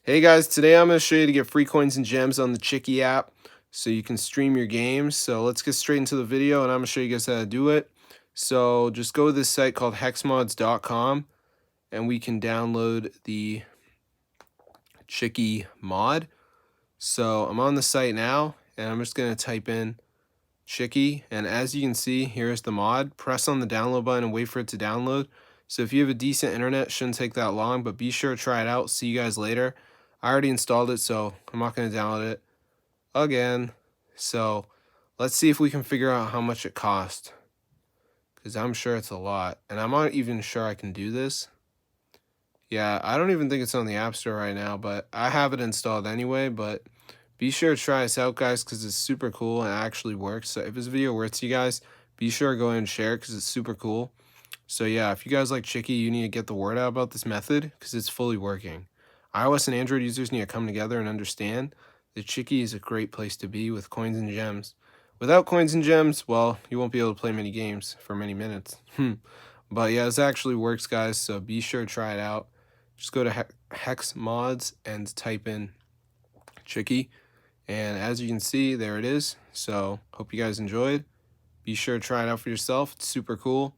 Hey guys, today I'm going to show you to get free coins and gems on the Chikii app so you can stream your games. So let's get straight into the video and I'm going to show you guys how to do it. So just go to this site called hexmods.com and we can download the Chikii mod. So I'm on the site now and I'm just going to type in Chikii, and as you can see, here's the mod. Press on the download button and wait for it to download. So if you have a decent internet, it shouldn't take that long, but be sure to try it out. See you guys later. I already installed it, so I'm not going to download it again. So let's see if we can figure out how much it cost, because I'm sure it's a lot, and I'm not even sure I can do this. Yeah, I don't even think it's on the App Store right now, but I have it installed anyway. But be sure to try this out, guys, because it's super cool and it actually works. So if this video works to you guys, be sure to go ahead and share it because it's super cool. So yeah, if you guys like Chikii, you need to get the word out about this method because it's fully working. iOS and Android users need to come together and understand that Chikii is a great place to be with coins and gems. Without coins and gems, well, you won't be able to play many games for many minutes. But yeah, this actually works, guys, so be sure to try it out. Just go to Hex Mods and type in Chikii. And as you can see, there it is. So hope you guys enjoyed. Be sure to try it out for yourself. It's super cool.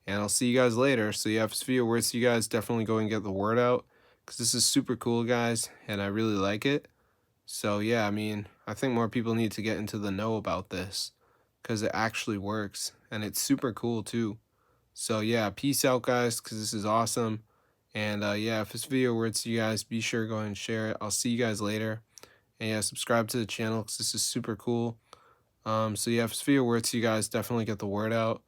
And I'll see you guys later. So yeah, if this video works to you guys, definitely go and get the word out, because this is super cool, guys, and I really like it. So yeah, I mean, I think more people need to get into the know about this because it actually works and it's super cool too. So yeah, peace out, guys, because this is awesome. And yeah, if this video works to you guys, be sure to go ahead and share it. I'll see you guys later. And yeah, subscribe to the channel because this is super cool. So yeah, if this video works to you guys, definitely get the word out.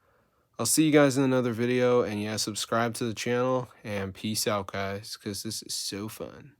I'll see you guys in another video. And yeah, subscribe to the channel and peace out, guys, because this is so fun.